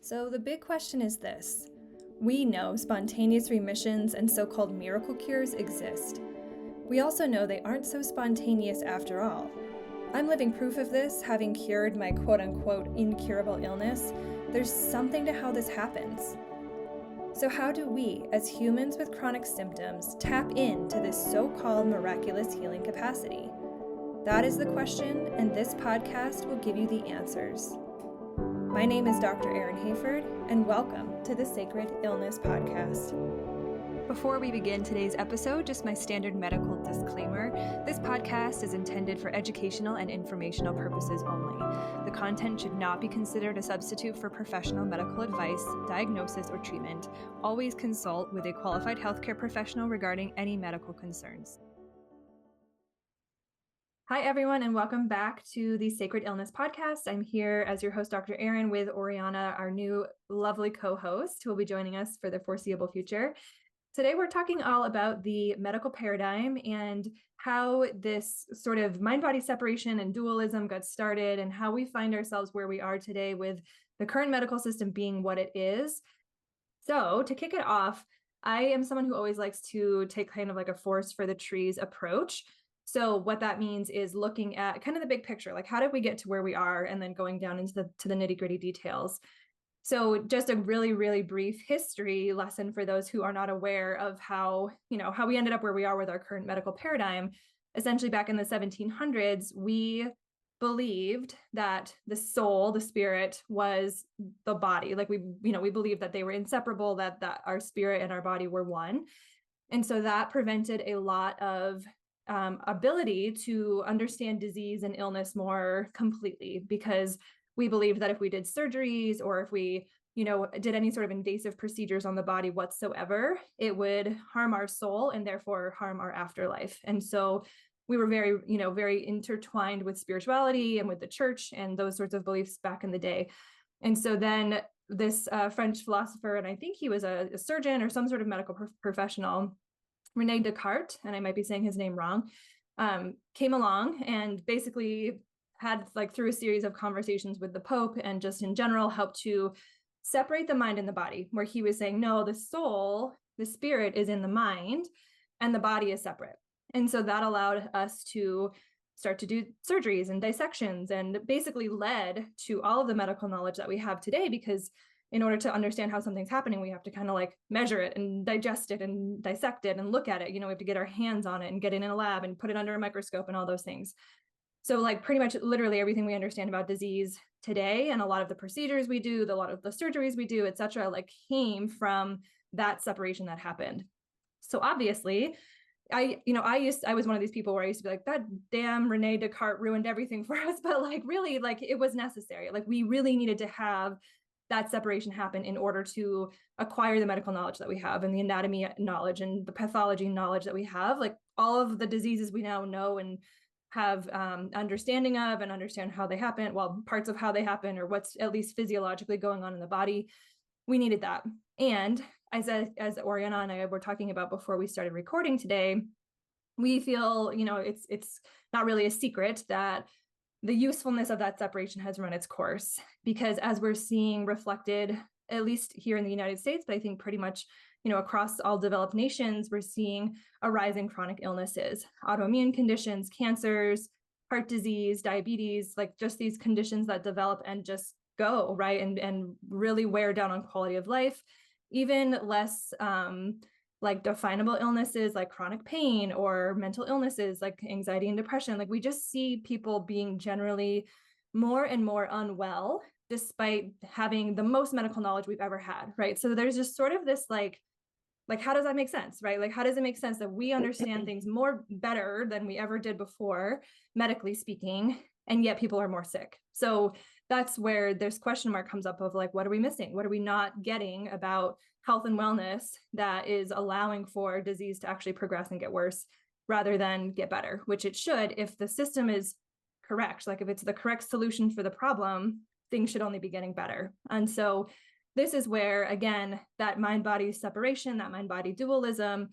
So the big question is this. We know spontaneous remissions and so-called miracle cures exist. We also know they aren't so spontaneous after all. I'm living proof of this, having cured my quote-unquote incurable illness. There's something to how this happens. So how do we, as humans with chronic symptoms, tap into this so-called miraculous healing capacity? That is the question, and this podcast will give you the answers. My name is Dr. Erin Hayford, and welcome to the Sacred Illness Podcast. Before we begin today's episode, just my standard medical disclaimer. This podcast is intended for educational and informational purposes only. The content should not be considered a substitute for professional medical advice, diagnosis, or treatment. Always consult with a qualified healthcare professional regarding any medical concerns. Hi, everyone, and welcome back to the Sacred Illness Podcast. I'm here as your host, Dr. Erin, with Oriana, our new lovely co-host, who will be joining us for the foreseeable future. Today, we're talking all about the medical paradigm and how this sort of mind-body separation and dualism got started and how we find ourselves where we are today with the current medical system being what it is. So to kick it off, I am someone who always likes to take kind of like a forest for the trees approach. So what that means is looking at kind of the big picture, like how did we get to where we are, and then going down into the nitty-gritty details. So just a really, really brief history lesson for those who are not aware of how we ended up where we are with our current medical paradigm. Essentially, back in the 1700s, we believed that the soul, the spirit, was the body. Like we believed that they were inseparable, that our spirit and our body were one. And so that prevented a lot of ability to understand disease and illness more completely, because we believed that if we did surgeries or if we, did any sort of invasive procedures on the body whatsoever, it would harm our soul and therefore harm our afterlife. And so we were very intertwined with spirituality and with the church and those sorts of beliefs back in the day. And so then this French philosopher, and I think he was a surgeon or some sort of medical professional, René Descartes, and I might be saying his name wrong, came along and basically had, like, through a series of conversations with the Pope and just in general, helped to separate the mind and the body, where he was saying, no, the soul, the spirit is in the mind and the body is separate. And so that allowed us to start to do surgeries and dissections, and basically led to all of the medical knowledge that we have today, because in order to understand how something's happening, we have to kind of like measure it and digest it and dissect it and look at it. We have to get our hands on it and get it in a lab and put it under a microscope and all those things. So like pretty much literally everything we understand about disease today, and a lot of the procedures we do, a lot of the surgeries we do, et cetera, like came from that separation that happened. So obviously, I was one of these people where I used to be like, that damn René Descartes ruined everything for us. But like, really, like it was necessary. Like we really needed to have that separation happen in order to acquire the medical knowledge that we have, and the anatomy knowledge and the pathology knowledge that we have. Like all of the diseases we now know and have understanding of, and understand how they happen, well, parts of how they happen, or what's at least physiologically going on in the body. We needed that. And as Oriana and I were talking about before we started recording today, we feel, it's not really a secret that the usefulness of that separation has run its course, because as we're seeing reflected, at least here in the United States, but I think pretty much, across all developed nations, we're seeing a rise in chronic illnesses, autoimmune conditions, cancers, heart disease, diabetes, like just these conditions that develop and just go, right? And really wear down on quality of life, even less like definable illnesses like chronic pain or mental illnesses like anxiety and depression. Like we just see people being generally more and more unwell despite having the most medical knowledge we've ever had, right? So there's just sort of this like how does that make sense, right? Like how does it make sense that we understand things better than we ever did before, medically speaking, and yet people are more sick? So that's where this question mark comes up of like, what are we missing? What are we not getting about health and wellness that is allowing for disease to actually progress and get worse rather than get better, which it should if the system is correct. Like if it's the correct solution for the problem, things should only be getting better. And so this is where, again, that mind-body separation, that mind-body dualism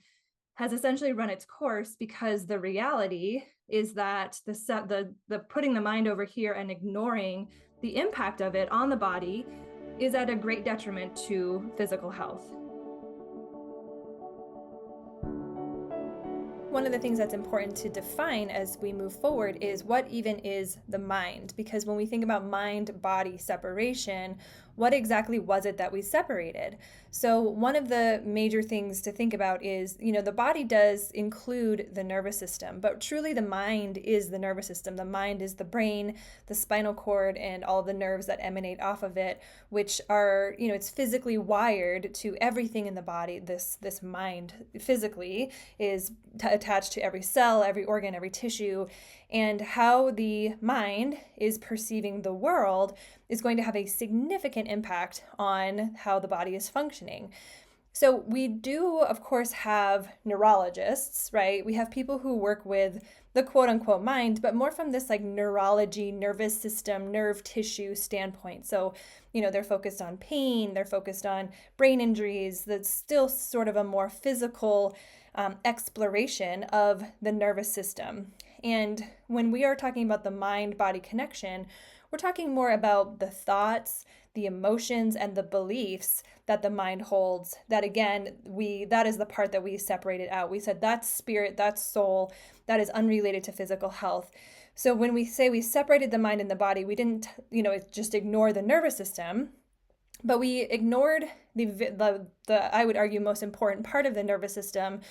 has essentially run its course, because the reality is that the putting the mind over here and ignoring the impact of it on the body is at a great detriment to physical health. One of the things that's important to define as we move forward is what even is the mind, because when we think about mind-body separation, what exactly was it that we separated? So one of the major things to think about is, the body does include the nervous system, but truly the mind is the nervous system. The mind is the brain, the spinal cord, and all the nerves that emanate off of it, which are, it's physically wired to everything in the body. This mind physically is attached to every cell, every organ, every tissue, and how the mind is perceiving the world is going to have a significant impact on how the body is functioning. So we do, of course, have neurologists, right? We have people who work with the quote unquote mind, but more from this like neurology, nervous system, nerve tissue standpoint. So, they're focused on pain, they're focused on brain injuries. That's still sort of a more physical exploration of the nervous system. And when we are talking about the mind-body connection, we're talking more about the thoughts, the emotions, and the beliefs that the mind holds. That again, that is the part that we separated out. We said that's spirit, that's soul, that is unrelated to physical health. So when we say we separated the mind and the body, we didn't, just ignore the nervous system, but we ignored the I would argue most important part of the nervous system,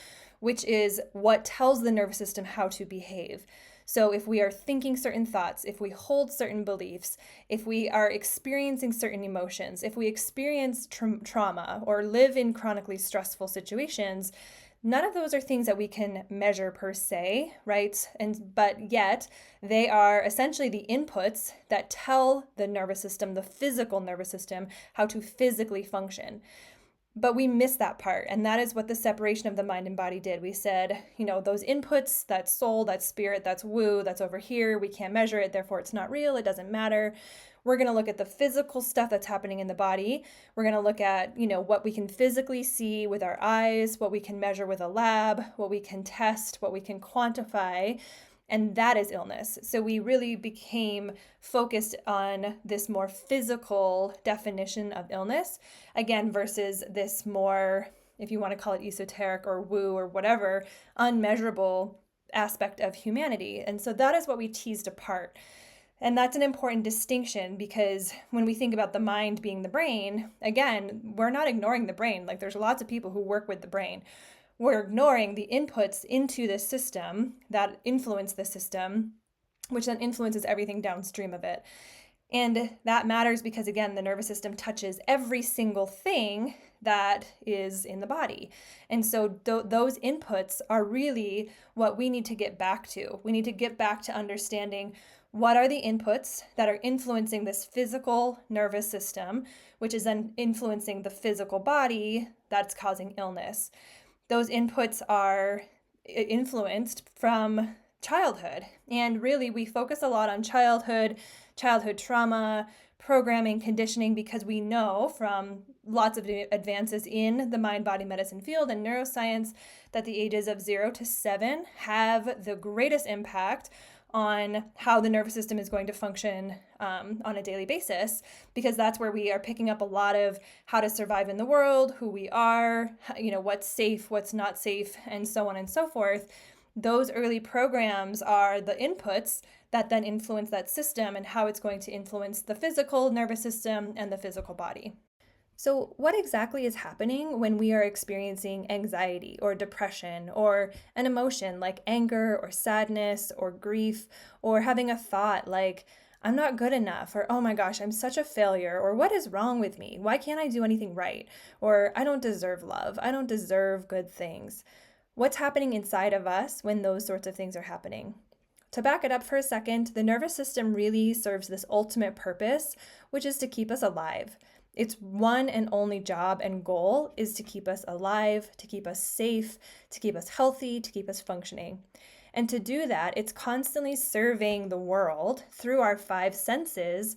which is what tells the nervous system how to behave. So if we are thinking certain thoughts, if we hold certain beliefs, if we are experiencing certain emotions, if we experience trauma or live in chronically stressful situations, none of those are things that we can measure per se, right? But yet they are essentially the inputs that tell the nervous system, the physical nervous system, how to physically function. But we miss that part, and that is what the separation of the mind and body did. We said, those inputs, that's soul, that's spirit, that's woo, that's over here, we can't measure it, therefore it's not real, it doesn't matter. We're going to look at the physical stuff that's happening in the body. We're going to look at, what we can physically see with our eyes, what we can measure with a lab, what we can test, what we can quantify. And that is illness. So we really became focused on this more physical definition of illness, again, versus this more, if you want to call it esoteric or woo or whatever, unmeasurable aspect of humanity. And so that is what we teased apart. And that's an important distinction, because when we think about the mind being the brain, again, we're not ignoring the brain. Like, there's lots of people who work with the brain. We're ignoring the inputs into the system that influence the system, which then influences everything downstream of it. And that matters because, again, the nervous system touches every single thing that is in the body. And so those inputs are really what we need to get back to. We need to get back to understanding what are the inputs that are influencing this physical nervous system, which is then influencing the physical body that's causing illness. Those inputs are influenced from childhood. And really, we focus a lot on childhood trauma, programming, conditioning, because we know from lots of advances in the mind-body medicine field and neuroscience that the ages of 0 to 7 have the greatest impact on how the nervous system is going to function on a daily basis, because that's where we are picking up a lot of how to survive in the world, who we are, what's safe, what's not safe, and so on and so forth. Those early programs are the inputs that then influence that system and how it's going to influence the physical nervous system and the physical body. So what exactly is happening when we are experiencing anxiety or depression or an emotion like anger or sadness or grief, or having a thought like, I'm not good enough, or oh my gosh, I'm such a failure, or what is wrong with me? Why can't I do anything right? Or I don't deserve love. I don't deserve good things. What's happening inside of us when those sorts of things are happening? To back it up for a second, the nervous system really serves this ultimate purpose, which is to keep us alive. Its one and only job and goal is to keep us alive, to keep us safe, to keep us healthy, to keep us functioning. And to do that, it's constantly surveying the world through our 5 senses.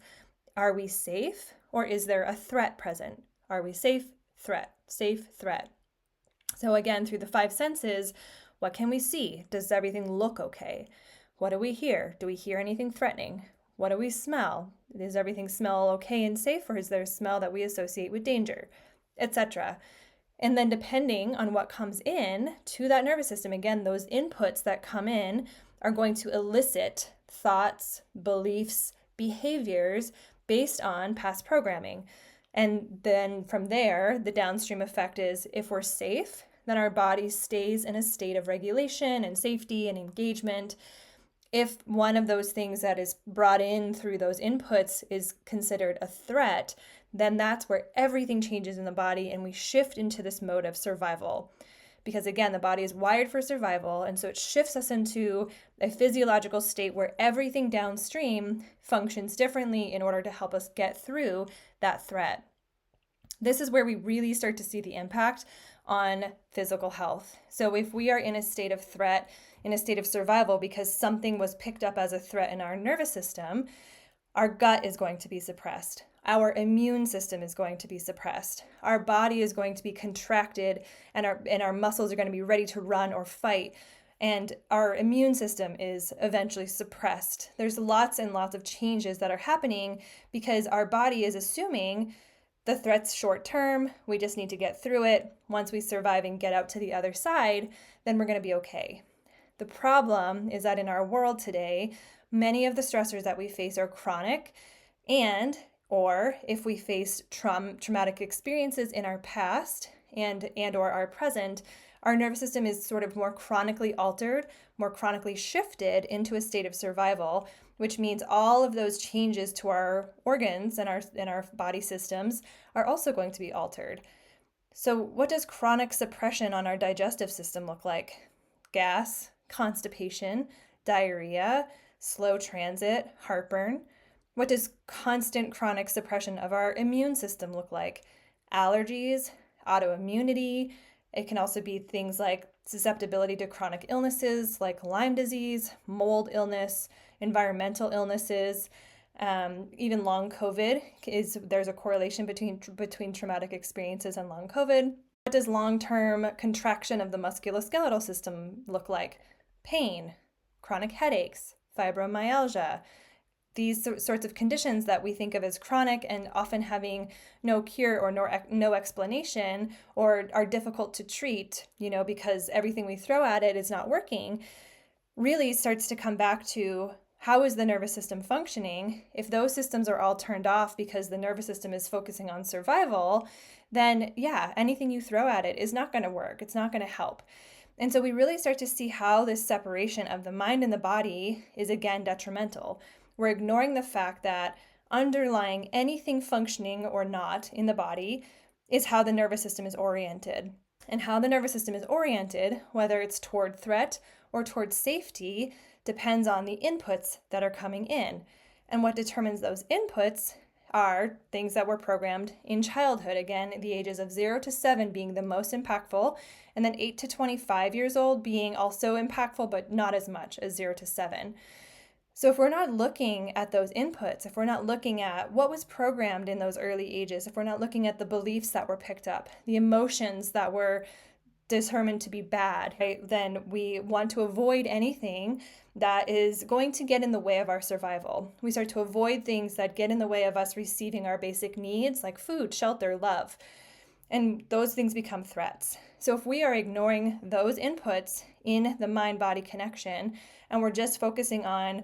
Are we safe, or is there a threat present? Are we safe? Threat. Safe, threat. So again, through the 5 senses, what can we see? Does everything look okay? What do we hear? Do we hear anything threatening? What do we smell? Does everything smell okay and safe, or is there a smell that we associate with danger, etc.? And then depending on what comes in to that nervous system, again, those inputs that come in are going to elicit thoughts, beliefs, behaviors based on past programming. And then from there, the downstream effect is if we're safe, then our body stays in a state of regulation and safety and engagement. If one of those things that is brought in through those inputs is considered a threat, then that's where everything changes in the body and we shift into this mode of survival. Because again, the body is wired for survival, and so it shifts us into a physiological state where everything downstream functions differently in order to help us get through that threat. This is where we really start to see the impact on physical health. So if we are in a state of threat, in a state of survival because something was picked up as a threat in our nervous system, our gut is going to be suppressed. Our immune system is going to be suppressed. Our body is going to be contracted, and our muscles are going to be ready to run or fight. And our immune system is eventually suppressed. There's lots and lots of changes that are happening because our body is assuming the threat's short term. We just need to get through it. Once we survive and get out to the other side, then we're going to be okay. The problem is that in our world today, many of the stressors that we face are chronic, or if we face traumatic experiences in our past and or our present, our nervous system is sort of more chronically altered, more chronically shifted into a state of survival, which means all of those changes to our organs and our body systems are also going to be altered. So what does chronic suppression on our digestive system look like? Gas, constipation, diarrhea, slow transit, heartburn. What does constant chronic suppression of our immune system look like? Allergies, autoimmunity. It can also be things like susceptibility to chronic illnesses like Lyme disease, mold illness, environmental illnesses, even long COVID. There's a correlation between traumatic experiences and long COVID. What does long-term contraction of the musculoskeletal system look like? Pain, chronic headaches, fibromyalgia, these sorts of conditions that we think of as chronic and often having no cure or no explanation, or are difficult to treat, because everything we throw at it is not working, really starts to come back to how is the nervous system functioning? If those systems are all turned off because the nervous system is focusing on survival, then anything you throw at it is not going to work. It's not going to help. And so we really start to see how this separation of the mind and the body is again detrimental. We're ignoring the fact that underlying anything functioning or not in the body is how the nervous system is oriented. And how the nervous system is oriented, whether it's toward threat or toward safety, depends on the inputs that are coming in. And what determines those inputs are things that were programmed in childhood. Again, the ages of 0 to 7 being the most impactful, and then 8 to 25 years old being also impactful, but not as much as 0 to 7. So if we're not looking at those inputs, if we're not looking at what was programmed in those early ages, if we're not looking at the beliefs that were picked up, the emotions that were determined to be bad, right, then we want to avoid anything that is going to get in the way of our survival. We start to avoid things that get in the way of us receiving our basic needs like food, shelter, love. And those things become threats. So if we are ignoring those inputs in the mind-body connection and we're just focusing on,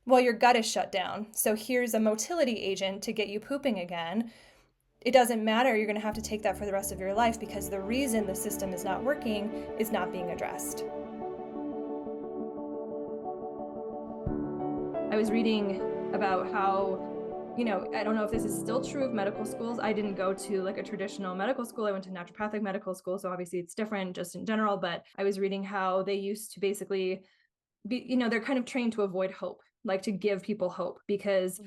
well, your gut is shut down, so here's a motility agent to get you pooping again, it doesn't matter. You're going to have to take that for the rest of your life because the reason the system is not working is not being addressed. I was reading about how, I don't know if this is still true of medical schools. I didn't go to like a traditional medical school. I went to naturopathic medical school. So obviously it's different just in general, but I was reading how they used to basically be, they're kind of trained to avoid hope, like to give people hope because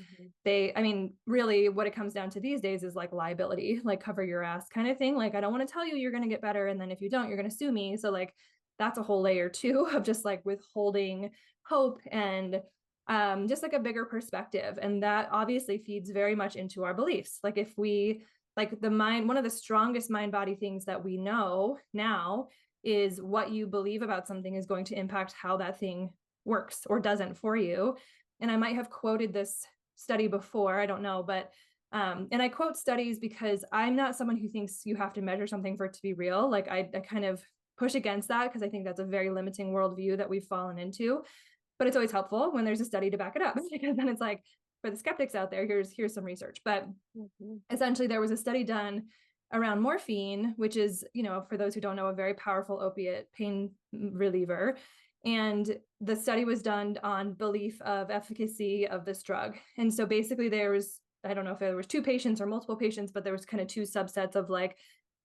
really what it comes down to these days is like liability, like cover your ass kind of thing. Like, I don't want to tell you you're going to get better. And then if you don't, you're going to sue me. So like, that's a whole layer too of just like withholding hope and just like a bigger perspective. And that obviously feeds very much into our beliefs. Like if we, like the mind, one of the strongest mind-body things that we know now is what you believe about something is going to impact how that thing works or doesn't for you. And I might have quoted this study before, I don't know, but and I quote studies because I'm not someone who thinks you have to measure something for it to be real. Like I kind of push against that because I think that's a very limiting worldview that we've fallen into. But it's always helpful when there's a study to back it up, because then it's like, for the skeptics out there, here's some research. But essentially, there was a study done around morphine, which is, for those who don't know, a very powerful opiate pain reliever. And the study was done on belief of efficacy of this drug. And so basically there was, I don't know if there was 2 patients or multiple patients, but there was kind of 2 subsets of like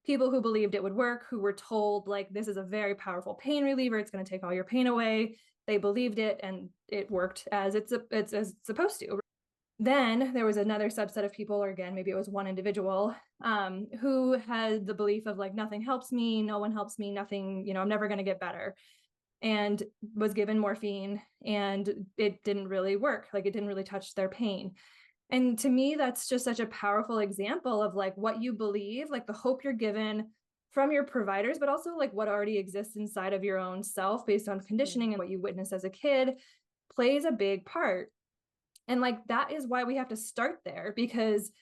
people who believed it would work, who were told like, this is a very powerful pain reliever, it's going to take all your pain away. They believed it and it worked as it's supposed to. Then there was another subset of people, or again, maybe it was one individual, who had the belief of like, nothing helps me, no one helps me, nothing, I'm never going to get better, and was given morphine, and it didn't really work. Like it didn't really touch their pain. And to me, that's just such a powerful example of like what you believe, like the hope you're given from your providers, but also like what already exists inside of your own self based on conditioning and what you witnessed as a kid plays a big part. And like, that is why we have to start there, because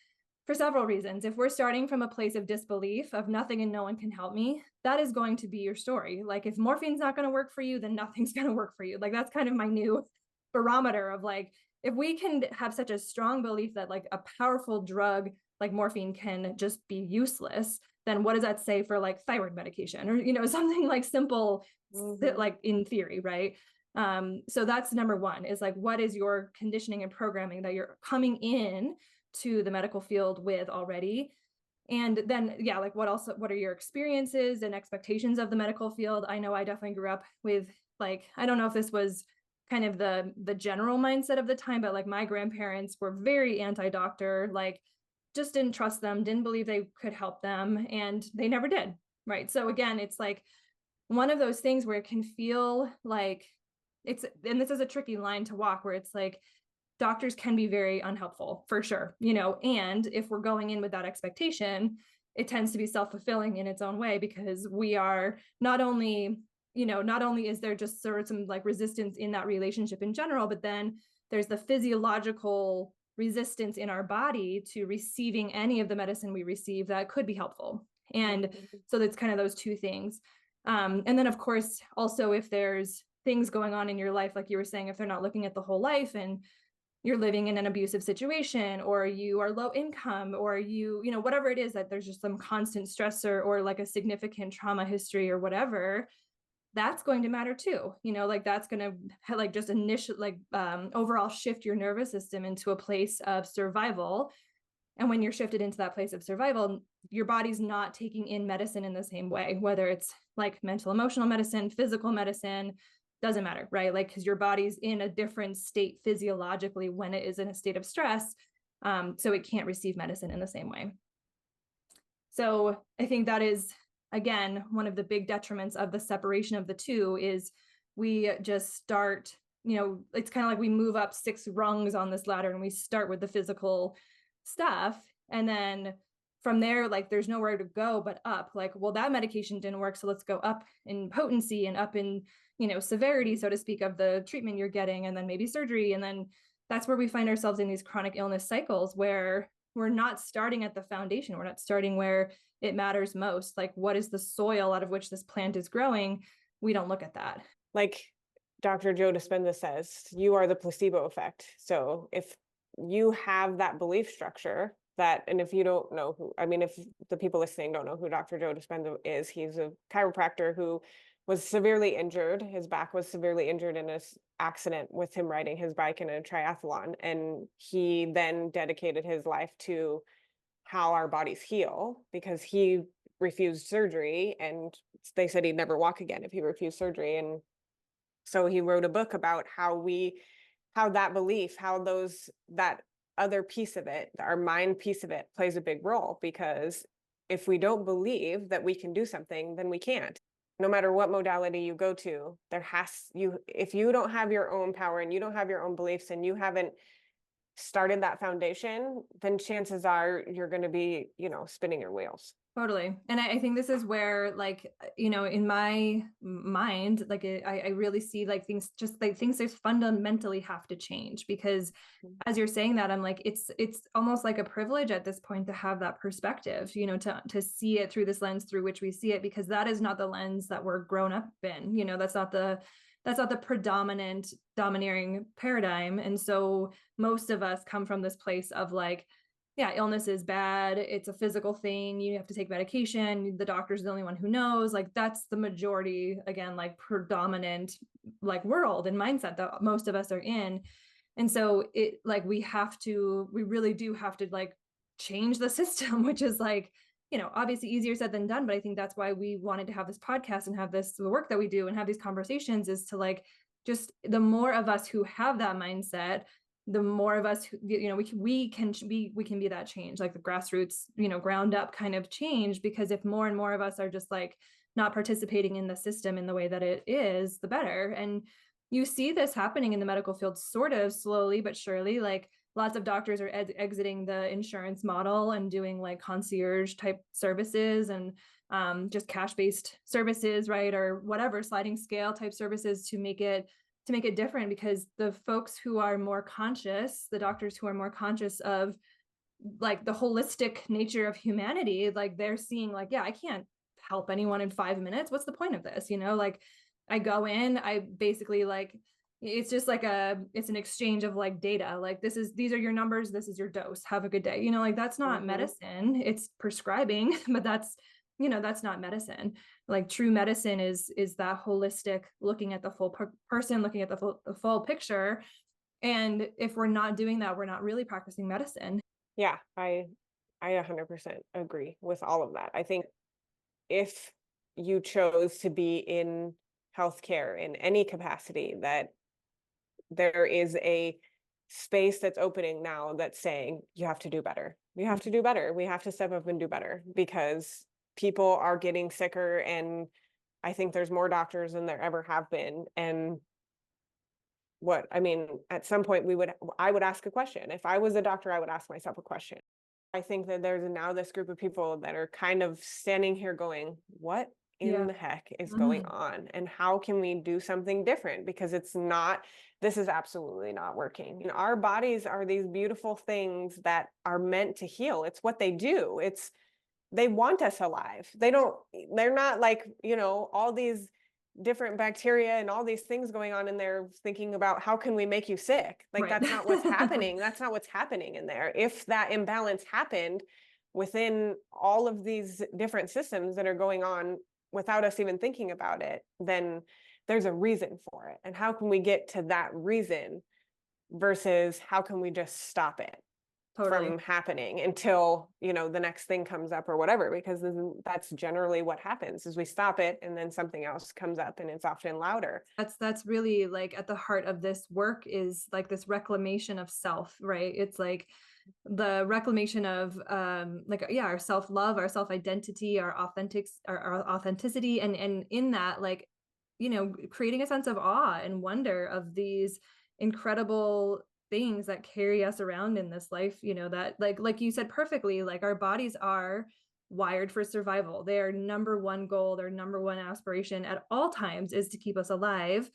for several reasons, if we're starting from a place of disbelief of nothing and no one can help me, that is going to be your story. Like if morphine's not going to work for you, then nothing's going to work for you. Like that's kind of my new barometer of like, if we can have such a strong belief that like a powerful drug like morphine can just be useless, then what does that say for like thyroid medication or, something like simple, like in theory, right? So that's number one, is like, what is your conditioning and programming that you're coming in to the medical field with already? And then, yeah, like what are your experiences and expectations of the medical field? I know I definitely grew up with like, I don't know if this was kind of the general mindset of the time, but like my grandparents were very anti-doctor, like just didn't trust them, didn't believe they could help them, and they never did. Right. So again, it's like one of those things where it can feel like and this is a tricky line to walk, where it's like doctors can be very unhelpful for sure, and if we're going in with that expectation, it tends to be self-fulfilling in its own way, because we are not only is there just sort of some like resistance in that relationship in general, but then there's the physiological resistance in our body to receiving any of the medicine we receive that could be helpful. And so that's kind of those 2 things. And then of course, also if there's things going on in your life, like you were saying, if they're not looking at the whole life and you're living in an abusive situation, or you are low income, or whatever it is, that there's just some constant stressor or like a significant trauma history or whatever, that's going to matter too. Like that's going to like just initial like overall shift your nervous system into a place of survival. And when you're shifted into that place of survival, your body's not taking in medicine in the same way, whether it's like mental, emotional medicine, physical medicine, doesn't matter, right? Like, because your body's in a different state physiologically when it is in a state of stress. So it can't receive medicine in the same way. So I think that is, again, one of the big detriments of the separation of the 2 is we just start, it's kind of like we move up 6 rungs on this ladder, and we start with the physical stuff. And then from there, like there's nowhere to go but up. Like, well, that medication didn't work, so let's go up in potency and up in, severity, so to speak, of the treatment you're getting, and then maybe surgery. And then that's where we find ourselves in these chronic illness cycles, where we're not starting at the foundation. We're not starting where it matters most. Like, what is the soil out of which this plant is growing? We don't look at that. Like Dr. Joe Dispenza says, you are the placebo effect. So if you have that belief structure that, and if you don't know who, if the people listening don't know who Dr. Joe Dispenza is, he's a chiropractor who was severely injured. His back was severely injured in an accident with him riding his bike in a triathlon. And he then dedicated his life to how our bodies heal, because he refused surgery, and they said he'd never walk again if he refused surgery. And so he wrote a book about how that belief, that other piece of it, our mind piece of it, plays a big role, because if we don't believe that we can do something, then we can't. No matter what modality you go to, if you don't have your own power and you don't have your own beliefs, and you haven't started that foundation, then chances are you're going to be, spinning your wheels. Totally. And I think this is where, like, in my mind, like I really see like things just fundamentally have to change, because as you're saying that, I'm like, it's almost like a privilege at this point to have that perspective, to see it through this lens through which we see it, because that is not the lens that we're grown up in. That's not the predominant domineering paradigm. And so most of us come from this place of like, yeah, illness is bad. It's a physical thing. You have to take medication. The doctor's the only one who knows. Like, that's the majority, again, like predominant, like world and mindset that most of us are in. And so it, like, we really do have to like change the system, which is like, obviously easier said than done. But I think that's why we wanted to have this podcast and have the work that we do and have these conversations, is to like, just the more of us who have that mindset, the more of us, we can be that change, like the grassroots, ground up kind of change. Because if more and more of us are just like not participating in the system in the way that it is, the better. And you see this happening in the medical field sort of slowly but surely. Like, lots of doctors are exiting the insurance model and doing like concierge type services and just cash-based services, right? Or whatever, sliding scale type services to make it different, because the folks who are more conscious, the doctors who are more conscious of like the holistic nature of humanity, like they're seeing like, yeah, I can't help anyone in 5 minutes. What's the point of this? Like, I go in, I basically like, it's just like it's an exchange of like data. Like, these are your numbers. This is your dose. Have a good day. Like, that's not medicine. It's prescribing, but that's not medicine. Like, true medicine is that holistic, looking at the full person, looking at the full picture. And if we're not doing that, we're not really practicing medicine. Yeah, I 100% agree with all of that. I think if you chose to be in healthcare in any capacity, that there is a space that's opening now that's saying you have to do better. You have to do better. We have to step up and do better, because people are getting sicker, and I think there's more doctors than there ever have been. And at some point I would ask a question. If I was a doctor, I would ask myself a question. I think that there's now this group of people that are kind of standing here going, what in the heck is going on? And how can we do something different? Because this is absolutely not working. Our bodies are these beautiful things that are meant to heal. It's what they do. They want us alive. They're not like, all these different bacteria and all these things going on in there thinking about how can we make you sick? Like, right. That's not what's happening. That's not what's happening in there. If that imbalance happened within all of these different systems that are going on without us even thinking about it, then there's a reason for it. And how can we get to that reason versus how can we just stop it from happening until, the next thing comes up or whatever, because that's generally what happens is we stop it and then something else comes up and it's often louder. That's really like at the heart of this work, is like this reclamation of self, right? It's like the reclamation of our self-love, our self-identity, our authenticity, and in that, like, creating a sense of awe and wonder of these incredible things that carry us around in this life, that like you said perfectly, like our bodies are wired for survival. Their number one goal, their number one aspiration at all times is to keep us alive.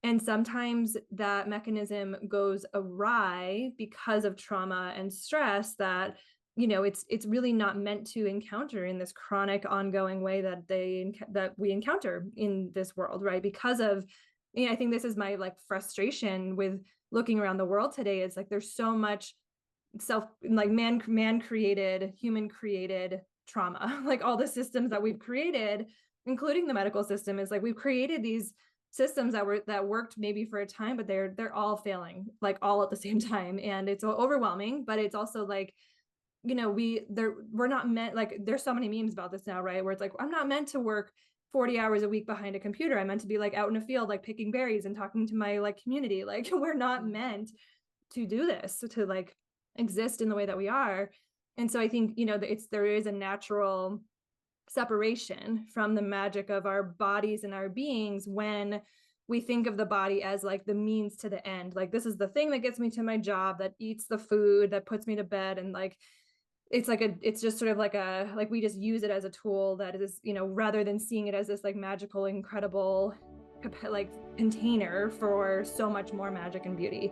And sometimes that mechanism goes awry because of trauma and stress that, it's really not meant to encounter in this chronic ongoing way that we encounter in this world, right? Because of, I think this is my like frustration with looking around the world today, is like there's so much man created, human created trauma. Like, all the systems that we've created, including the medical system, is like we've created these systems that worked maybe for a time, but they're all failing, like all at the same time. And it's overwhelming, but it's also like, we're not meant, like, there's so many memes about this now, right? Where it's like, I'm not meant to work 40 hours a week behind a computer. I'm meant to be like out in a field, like picking berries and talking to my like community. Like, we're not meant to do this, to like exist in the way that we are. And so I think, there is a natural separation from the magic of our bodies and our beings when we think of the body as like the means to the end. Like, this is the thing that gets me to my job, that eats the food, that puts me to bed. And like, it's just sort of like we just use it as a tool that is, rather than seeing it as this like magical, incredible, like container for so much more magic and beauty.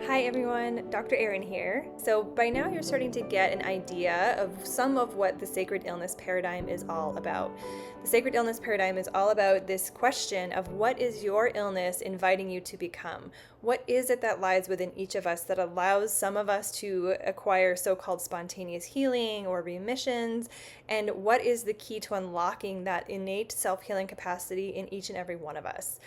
Hi everyone, Dr. Erin here. So by now you're starting to get an idea of some of what the sacred illness paradigm is all about. The sacred illness paradigm is all about this question of what is your illness inviting you to become? What is it that lies within each of us that allows some of us to acquire so-called spontaneous healing or remissions? And what is the key to unlocking that innate self-healing capacity in each and every one of us?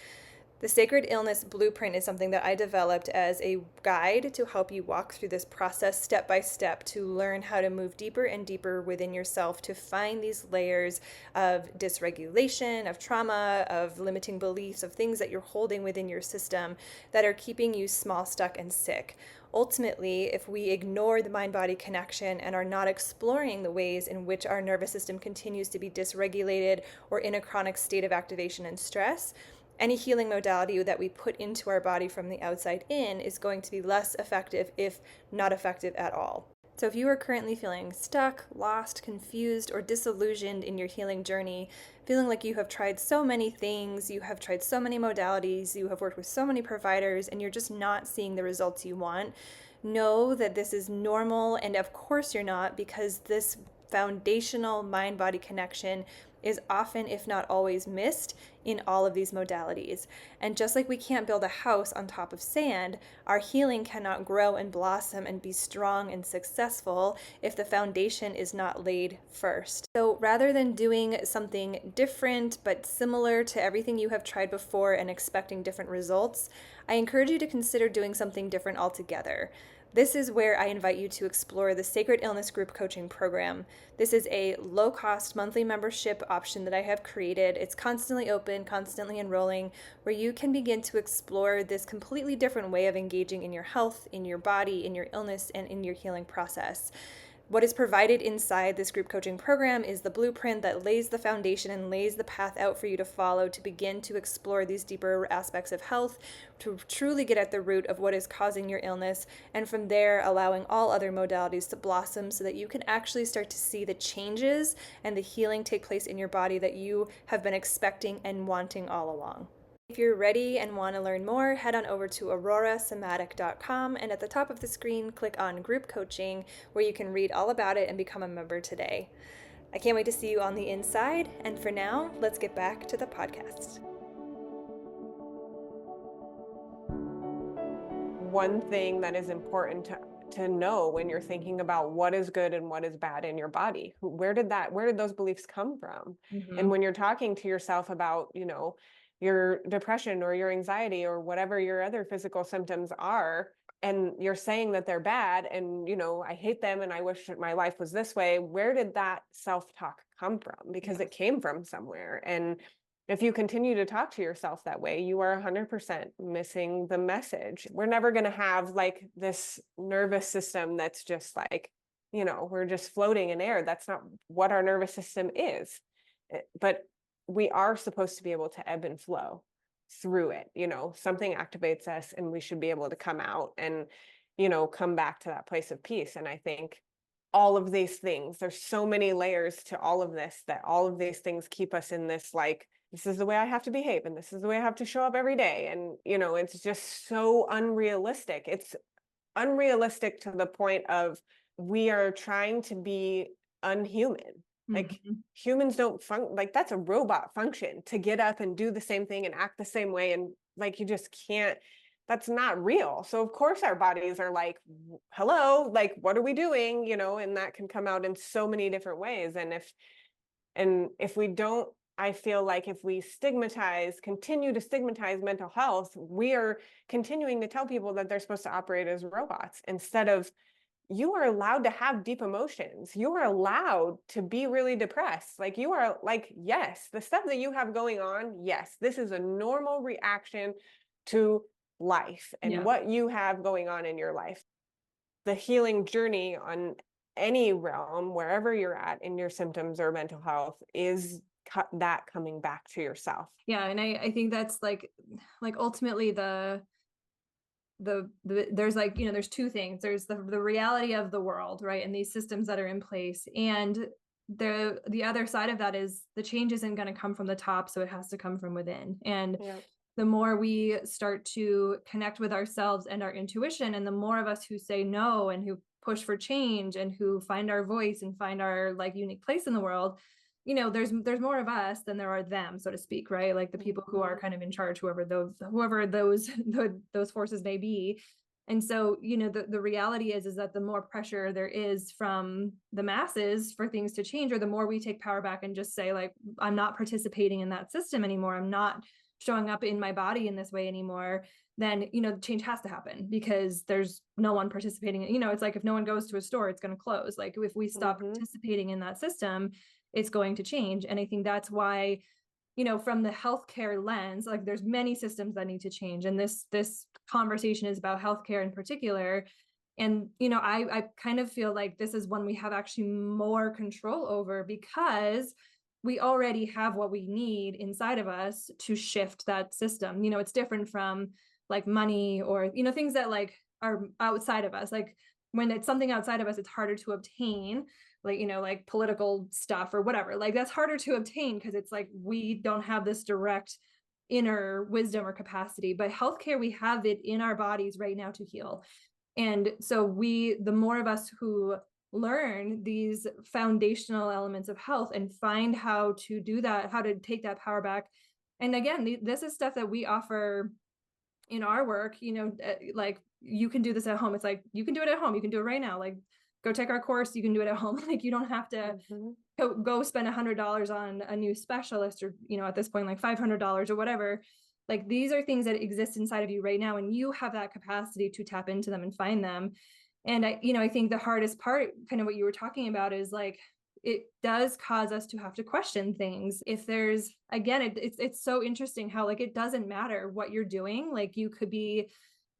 The Sacred Illness Blueprint is something that I developed as a guide to help you walk through this process step by step to learn how to move deeper and deeper within yourself to find these layers of dysregulation, of trauma, of limiting beliefs, of things that you're holding within your system that are keeping you small, stuck, and sick. Ultimately, if we ignore the mind-body connection and are not exploring the ways in which our nervous system continues to be dysregulated or in a chronic state of activation and stress, any healing modality that we put into our body from the outside in is going to be less effective, if not effective at all. So if you are currently feeling stuck, lost, confused, or disillusioned in your healing journey, feeling like you have tried so many things, you have tried so many modalities, you have worked with so many providers, and you're just not seeing the results you want, know that this is normal, and of course you're not, because this foundational mind-body connection is often, if not always, missed in all of these modalities. And just like we can't build a house on top of sand, our healing cannot grow and blossom and be strong and successful if the foundation is not laid first. So rather than doing something different but similar to everything you have tried before and expecting different results, I encourage you to consider doing something different altogether. This is where I invite you to explore the Sacred Illness Group Coaching Program. This is a low-cost monthly membership option that I have created. It's constantly open, constantly enrolling, where you can begin to explore this completely different way of engaging in your health, in your body, in your illness, and in your healing process. What is provided inside this group coaching program is the blueprint that lays the foundation and lays the path out for you to follow to begin to explore these deeper aspects of health, to truly get at the root of what is causing your illness, and from there allowing all other modalities to blossom so that you can actually start to see the changes and the healing take place in your body that you have been expecting and wanting all along. If you're ready and want to learn more, head on over to aurorasomatic.com, and at the top of the screen, click on Group Coaching, where you can read all about it and become a member today. I can't wait to see you on the inside, and for now, let's get back to the podcast. One thing that is important to know when you're thinking about what is good and what is bad in your body, where did those beliefs come from? Mm-hmm. And when you're talking to yourself about, your depression or your anxiety or whatever your other physical symptoms are, and you're saying that they're bad and, I hate them and I wish my life was this way, where did that self-talk come from? Because it came from somewhere. And if you continue to talk to yourself that way, you are 100% missing the message. We're never going to have like this nervous system that's just like, we're just floating in air. That's not what our nervous system is. But we are supposed to be able to ebb and flow through it. Something activates us and we should be able to come out and, come back to that place of peace. And I think all of these things, there's so many layers to all of this, that all of these things keep us in this, like, this is the way I have to behave and this is the way I have to show up every day. And, it's just so unrealistic. It's unrealistic to the point of we are trying to be unhuman. Like humans don't like that's a robot function to get up and do the same thing and act the same way. And like, you just can't, that's not real. So of course our bodies are like, hello, like, what are we doing? And that can come out in so many different ways. And if we don't, I feel like if we continue to stigmatize mental health, we are continuing to tell people that they're supposed to operate as robots instead of, you are allowed to have deep emotions. You are allowed to be really depressed. Like, you are like, yes, the stuff that you have going on, yes, this is a normal reaction to life and what you have going on in your life. The healing journey on any realm, wherever you're at in your symptoms or mental health, is that coming back to yourself. Yeah. And I think that's like ultimately there's like, there's two things. There's the reality of the world, right? And these systems that are in place. And the other side of that is the change isn't going to come from the top. So it has to come from within. And the more we start to connect with ourselves and our intuition, and the more of us who say no and who push for change and who find our voice and find our like unique place in the world, there's more of us than there are them, so to speak, right? Like the people who are kind of in charge, whoever those forces may be. And so, the reality is that the more pressure there is from the masses for things to change, or the more we take power back and just say, like, I'm not participating in that system anymore, I'm not showing up in my body in this way anymore, then, change has to happen, because there's no one participating. It's like if no one goes to a store, it's going to close. Like if we stop participating in that system, it's going to change. And I think that's why, from the healthcare lens, like there's many systems that need to change. And this conversation is about healthcare in particular. And, I kind of feel like this is one we have actually more control over, because we already have what we need inside of us to shift that system. It's different from like money or, things that like are outside of us. Like when it's something outside of us, it's harder to obtain, like, like political stuff or whatever. Like that's harder to obtain because it's like we don't have this direct inner wisdom or capacity. But healthcare, we have it in our bodies right now to heal. And so the more of us who learn these foundational elements of health and find how to do that, how to take that power back. And again, this is stuff that we offer in our work, like you can do this at home. It's like, you can do it at home. You can do it right now. Like go take our course. You can do it at home. Like you don't have to go spend $100 on a new specialist, or, at this point, like $500 or whatever. Like these are things that exist inside of you right now. And you have that capacity to tap into them and find them. And I think the hardest part, kind of what you were talking about, is like, it does cause us to have to question things. If there's, again, it's so interesting how like, it doesn't matter what you're doing. Like you could be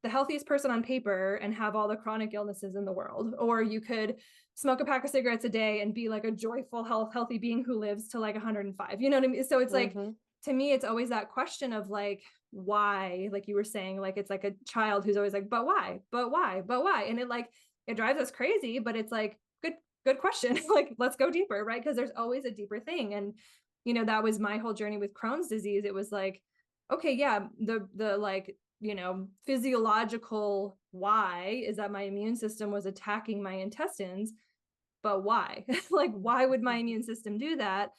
the healthiest person on paper and have all the chronic illnesses in the world, or you could smoke a pack of cigarettes a day and be like a joyful, healthy being who lives to like 105. You know what I mean? So it's like, to me, it's always that question of like, why, like you were saying, like, it's like a child who's always like, but why, but why, but why? And it drives us crazy, but it's like, good question. Like, let's go deeper, right? Because there's always a deeper thing. And, that was my whole journey with Crohn's disease. It was like, okay, yeah, the like, physiological why is that my immune system was attacking my intestines, but why? Like, why would my immune system do that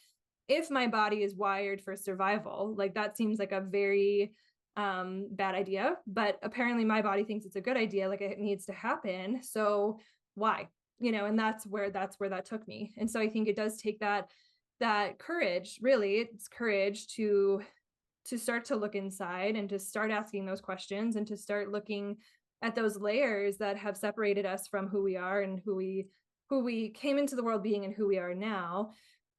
if my body is wired for survival? Like that seems like a very bad idea, but apparently my body thinks it's a good idea. Like it needs to happen. So why? And that's where that took me. And so I think it does take that courage, really. It's courage to start to look inside and to start asking those questions and to start looking at those layers that have separated us from who we are and who we came into the world being and who we are now.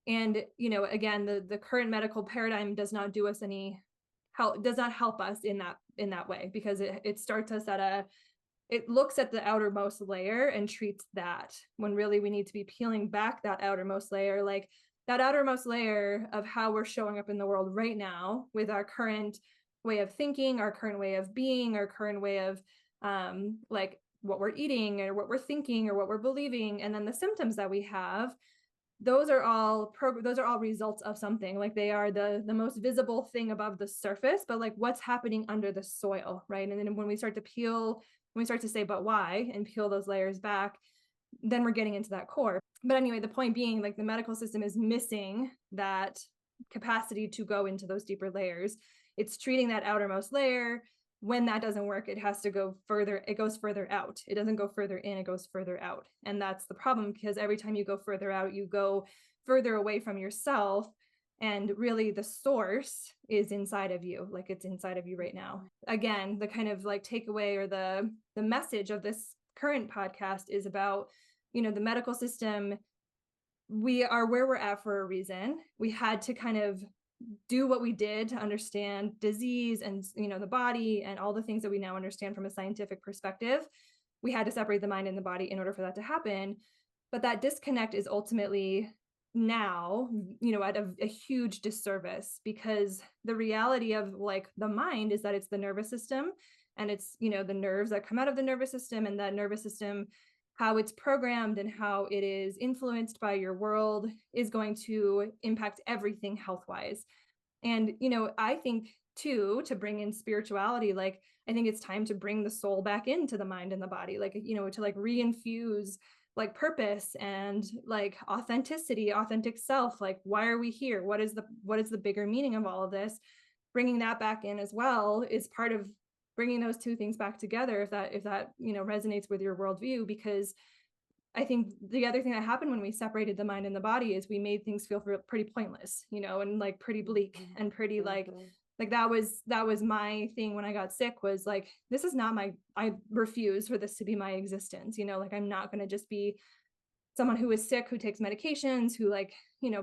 And, again, the current medical paradigm does not do us any help, does not help us in that way, because it starts us it looks at the outermost layer and treats that, when really we need to be peeling back that outermost layer, like that outermost layer of how we're showing up in the world right now with our current way of thinking, our current way of being, our current way of like what we're eating or what we're thinking or what we're believing. And then the symptoms that we have, those are all results of something. Like they are the most visible thing above the surface, but like what's happening under the soil, right? And then when we start to say, but why, and peel those layers back, then we're getting into that core. But anyway, the point being, like the medical system is missing that capacity to go into those deeper layers. It's treating that outermost layer. When that doesn't work, it has to go further. It goes further out. It doesn't go further in, it goes further out. And that's the problem, because every time you go further out, you go further away from yourself. And really the source is inside of you. Like it's inside of you right now. Again, the kind of like takeaway or the message of this current podcast is about, the medical system. We are where we're at for a reason. We had to kind of do what we did to understand disease and, the body and all the things that we now understand from a scientific perspective. We had to separate the mind and the body in order for that to happen. But that disconnect is ultimately now, at a huge disservice, because the reality of like the mind is that it's the nervous system, and it's, the nerves that come out of the nervous system, and that nervous system, how it's programmed and how it is influenced by your world is going to impact everything health wise. And, I think too, to bring in spirituality, like, I think it's time to bring the soul back into the mind and the body, like, to like reinfuse like purpose and like authenticity, authentic self. Like, why are we here? What is the bigger meaning of all of this? Bringing that back in as well is part of bringing those two things back together, if that resonates with your worldview. Because I think the other thing that happened when we separated the mind and the body is we made things feel pretty pointless, and like pretty bleak and pretty like that was my thing when I got sick, was like, this is not I refuse for this to be my existence. Like, I'm not going to just be someone who is sick, who takes medications, who like,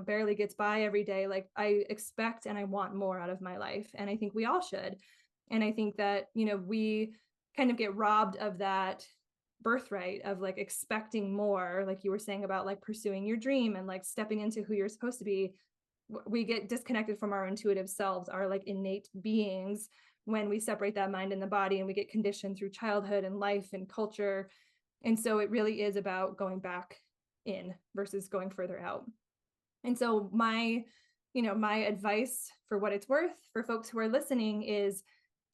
barely gets by every day. Like, I expect and I want more out of my life. And I think we all should. And I think that, we kind of get robbed of that birthright of like expecting more, like you were saying about like pursuing your dream and like stepping into who you're supposed to be. We get disconnected from our intuitive selves, our like innate beings, when we separate that mind and the body, and we get conditioned through childhood and life and culture. And so it really is about going back in versus going further out. And so my advice, for what it's worth, for folks who are listening, is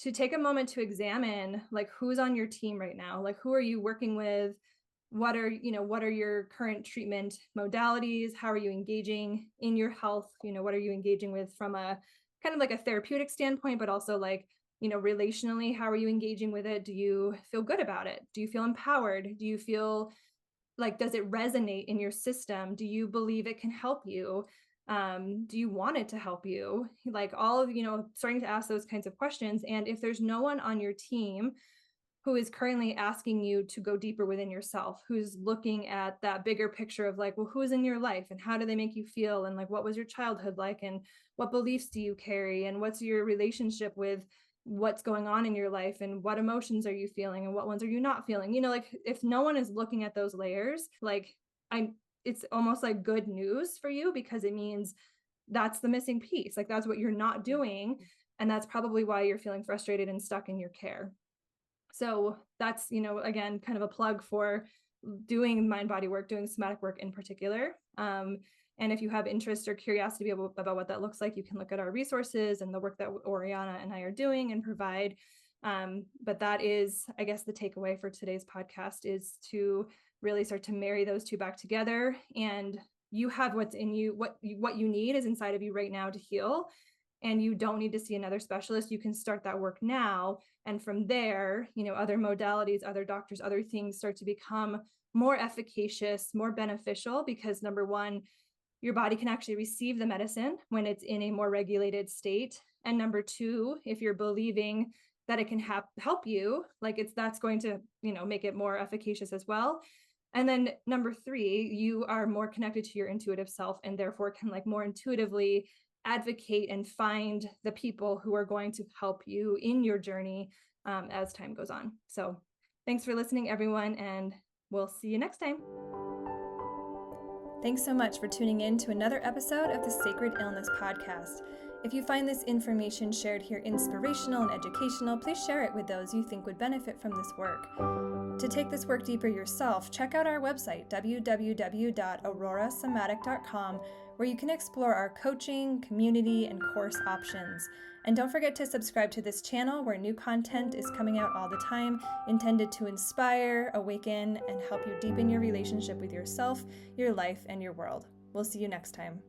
to take a moment to examine like who's on your team right now. Like, who are you working with? What are your current treatment modalities? How are you engaging in your health? What are you engaging with from a kind of like a therapeutic standpoint, but also like, relationally, how are you engaging with it? Do you feel good about it? Do you feel empowered? Do you feel like, does it resonate in your system? Do you believe it can help you? Do you want it to help you? Like, all of, starting to ask those kinds of questions. And if there's no one on your team who is currently asking you to go deeper within yourself, who's looking at that bigger picture of like, well, who's in your life and how do they make you feel? And like, what was your childhood like? And what beliefs do you carry? And what's your relationship with what's going on in your life? And what emotions are you feeling? And what ones are you not feeling? Like, if no one is looking at those layers, like, it's almost like good news for you, because it means that's the missing piece. Like, that's what you're not doing. And that's probably why you're feeling frustrated and stuck in your care. So that's, again, kind of a plug for doing mind body work, doing somatic work in particular. And if you have interest or curiosity about what that looks like, you can look at our resources and the work that Oriana and I are doing and provide. But that is, I guess, the takeaway for today's podcast, is to really start to marry those two back together. And you have what's in you, what you need is inside of you right now to heal. And you don't need to see another specialist. You can start that work now. And from there, other modalities, other doctors, other things start to become more efficacious, more beneficial, because number one, your body can actually receive the medicine when it's in a more regulated state. And number two, if you're believing that it can help you, like, that's going to, make it more efficacious as well. And then number three, you are more connected to your intuitive self, and therefore can like more intuitively advocate and find the people who are going to help you in your journey as time goes on. So thanks for listening, everyone, and we'll see you next time. Thanks so much for tuning in to another episode of the Sacred Illness Podcast. If you find this information shared here inspirational and educational, please share it with those you think would benefit from this work. To take this work deeper yourself, check out our website, www.aurorasomatic.com, where you can explore our coaching, community, and course options. And don't forget to subscribe to this channel, where new content is coming out all the time, intended to inspire, awaken, and help you deepen your relationship with yourself, your life, and your world. We'll see you next time.